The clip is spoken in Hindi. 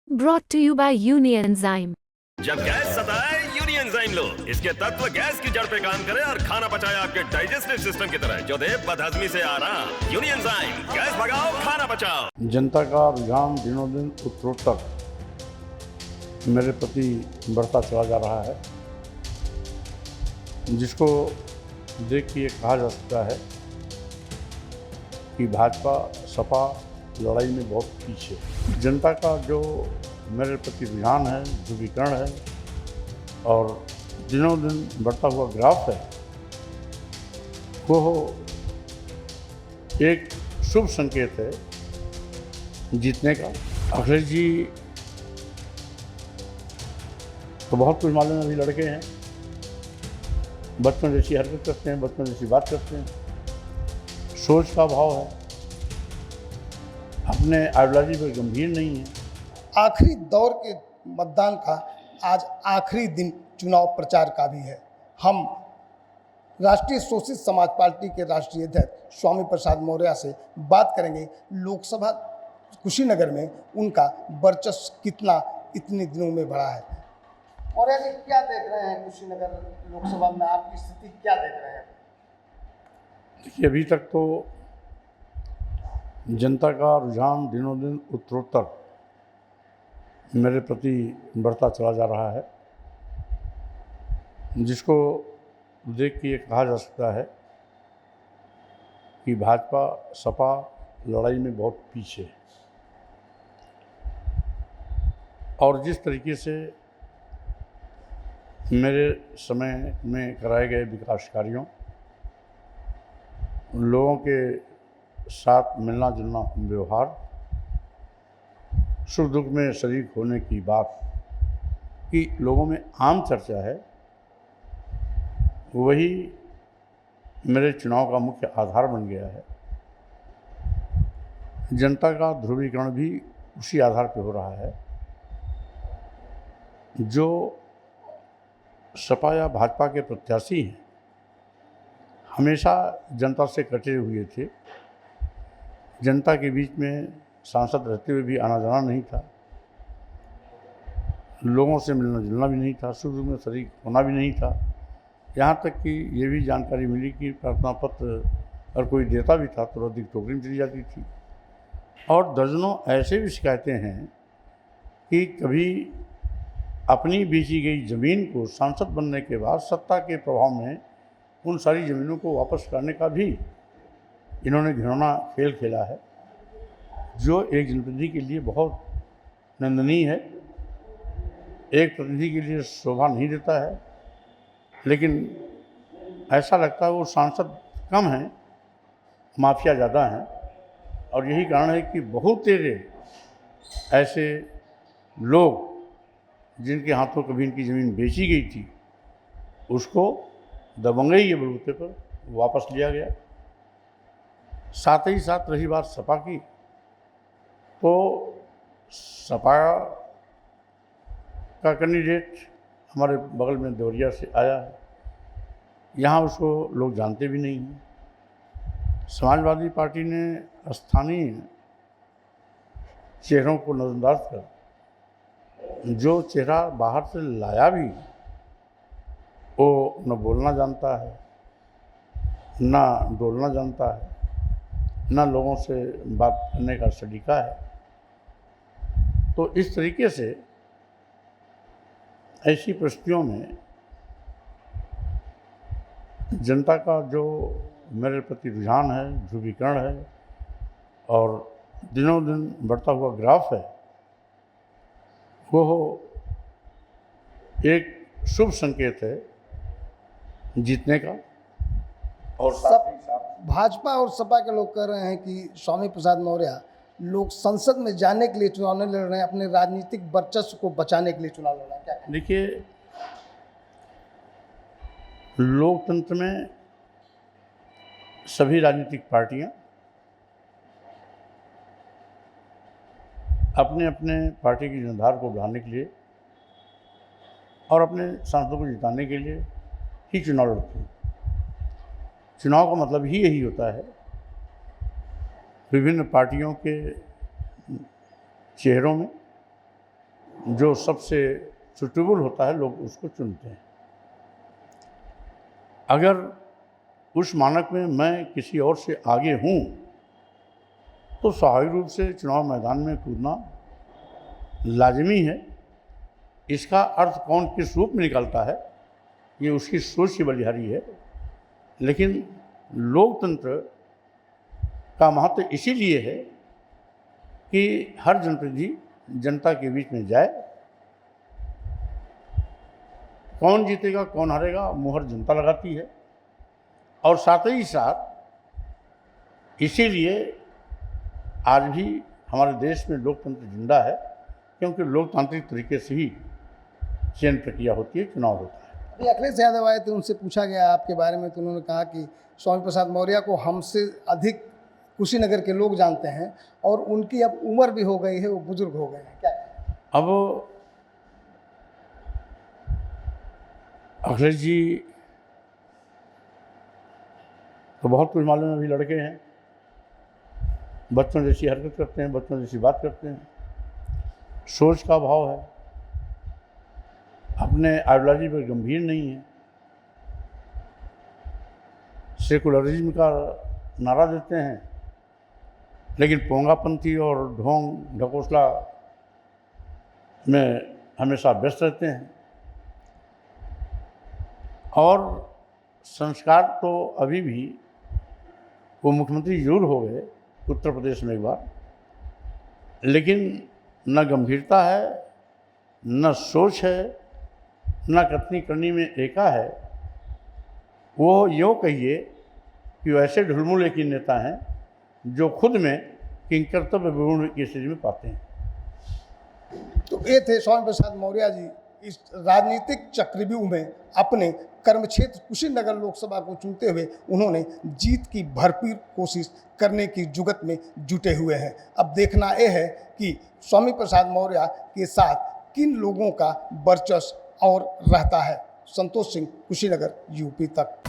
brought to you by Unienzyme। जब गैस सताए यूनियनजाइम लो। इसके तत्व गैस की जड़ पे काम करे और खाना पचाए आपके डाइजेस्टिव सिस्टम की तरह, जो दे बदहजमी से आराम। यूनियनजाइम, गैस भगाओ, खाना बचाओ। जनता का रुझान दिनों दिन उत्तरोत्तर मेरे प्रति बढ़ता चला जा रहा है, जिसको देख के ये कहा जा सकता है कि भाजपा सपा लड़ाई में बहुत पीछे। जनता का जो मेरे प्रति रुझान है, ध्रुवीकरण है और दिनों दिन बढ़ता हुआ ग्राफ है, वो एक शुभ संकेत है जीतने का। अखिलेश जी तो बहुत कुछ मालूम है, अभी लड़के हैं, बच्चों जैसी हरकत करते हैं, बच्चों जैसी बात करते हैं, सोच का अभाव है, अपने आइडियोलॉजी पर गंभीर नहीं है। आखिरी दौर के मतदान का आज आखिरी दिन चुनाव प्रचार का भी है। हम राष्ट्रीय शोषित समाज पार्टी के राष्ट्रीय अध्यक्ष स्वामी प्रसाद मौर्य से बात करेंगे। लोकसभा कुशीनगर में उनका वर्चस्व कितना इतने दिनों में बढ़ा है। मौर्य जी, क्या देख रहे हैं कुशीनगर लोकसभा में, आपकी स्थिति क्या देख रहे हैं? देखिए, अभी तक तो जनता का रुझान दिनों दिन उत्तरोत्तर मेरे प्रति बढ़ता चला जा रहा है, जिसको देख के ये कहा जा सकता है कि भाजपा सपा लड़ाई में बहुत पीछे है। और जिस तरीके से मेरे समय में कराए गए विकास कार्यों, लोगों के साथ मिलना जुलना व्यवहार, सुख दुख में शरीक होने की बात कि लोगों में आम चर्चा है, वही मेरे चुनाव का मुख्य आधार बन गया है। जनता का ध्रुवीकरण भी उसी आधार पर हो रहा है। जो सपा या भाजपा के प्रत्याशी हैं, हमेशा जनता से कटे हुए थे। जनता के बीच में सांसद रहते हुए भी आना जाना नहीं था, लोगों से मिलना जुलना भी नहीं था, सुख दुख में शरीक होना भी नहीं था। यहाँ तक कि ये भी जानकारी मिली कि प्रार्थना पत्र अगर कोई देता भी था तो रद्दी टोकरी में चली जाती थी। और दर्जनों ऐसे भी शिकायतें हैं कि कभी अपनी बेची गई ज़मीन को सांसद बनने के बाद सत्ता के प्रभाव में उन सारी ज़मीनों को वापस करने का भी इन्होंने घिनौना खेल खेला है, जो एक जनप्रतिनिधि के लिए बहुत निंदनीय है, एक प्रतिनिधि के लिए शोभा नहीं देता है। लेकिन ऐसा लगता है वो सांसद कम हैं, माफिया ज़्यादा हैं। और यही कारण है कि बहुत तेरे ऐसे लोग जिनके हाथों कभी इनकी ज़मीन बेची गई थी, उसको दबंगई के बलबूते पर वापस लिया गया। साथ ही साथ रही बात सपा की, तो सपा का कैंडिडेट हमारे बगल में देवरिया से आया है, यहाँ उसको लोग जानते भी नहीं हैं। समाजवादी पार्टी ने स्थानीय चेहरों को नज़रअंदाज कर जो चेहरा बाहर से लाया भी, वो न बोलना जानता है, ना डोलना जानता है, ना लोगों से बात करने का सलीका है। तो इस तरीके से ऐसी परिस्थितियों में जनता का जो मेरे प्रति रुझान है, ध्रुवीकरण है और दिनों दिन बढ़ता हुआ ग्राफ है, वो एक शुभ संकेत है जीतने का। और भाजपा और सपा के लोग कह रहे हैं कि स्वामी प्रसाद मौर्य लोग संसद में जाने के लिए चुनाव नहीं लड़ रहे हैं, अपने राजनीतिक वर्चस्व को बचाने के लिए चुनाव लड़ रहे हैं। क्या कहें? देखिए, लोकतंत्र में सभी राजनीतिक पार्टियां अपने अपने पार्टी की जनाधार को बढ़ाने के लिए और अपने सांसदों को जिताने के लिए ही चुनाव लड़ती हैं। चुनाव का मतलब ही यही होता है, विभिन्न पार्टियों के चेहरों में जो सबसे सुटेबल होता है लोग उसको चुनते हैं। अगर उस मानक में मैं किसी और से आगे हूँ तो स्वाभाविक रूप से चुनाव मैदान में कूदना लाजमी है। इसका अर्थ कौन किस रूप में निकलता है ये उसकी सोच की बलिहारी है, लेकिन लोकतंत्र का महत्व इसीलिए है कि हर जनप्रतिनिधि जनता के बीच में जाए। कौन जीतेगा कौन हारेगा मुहर जनता लगाती है, और साथ ही साथ इसीलिए आज भी हमारे देश में लोकतंत्र जिंदा है, क्योंकि लोकतांत्रिक तरीके से ही चयन प्रक्रिया होती है, चुनाव होता है। अभी अखिलेश यादव आए थे, उनसे पूछा गया आपके बारे में तो उन्होंने कहा कि स्वामी प्रसाद मौर्य को हमसे अधिक कुशीनगर के लोग जानते हैं और उनकी अब उम्र भी हो गई है, वो बुजुर्ग हो गए हैं। क्या अब अखिलेश जी तो बहुत कुछ मालूम है, अभी लड़के हैं, बच्चों जैसी हरकत करते हैं, बच्चों जैसी बात करते हैं, सोच का अभाव है, अपने आइडियोलॉजी पर गंभीर नहीं है, सेकुलरिज्म का नारा देते हैं, लेकिन पोंगापंथी और ढोंग ढकोसला में हमेशा व्यस्त रहते हैं। और संस्कार तो अभी भी, वो मुख्यमंत्री जरूर हो गए उत्तर प्रदेश में एक बार, लेकिन न गंभीरता है, न सोच है, न कथनी करनी में एका है। वो यूँ कहिए कि वो ऐसे ढुलमुल एक नेता हैं जो खुद में किंकर्तव्य विवरण की स्थिति में पाते हैं। तो ये थे स्वामी प्रसाद मौर्य जी इस राजनीतिक चक्रव्यूह में अपने कर्मक्षेत्र कुशीनगर लोकसभा को चुनते हुए उन्होंने जीत की भरपूर कोशिश करने की जुगत में जुटे हुए हैं। अब देखना यह है कि स्वामी प्रसाद मौर्य के साथ किन लोगों का वर्चस्व और रहता है। संतोष सिंह, कुशीनगर, यूपी तक।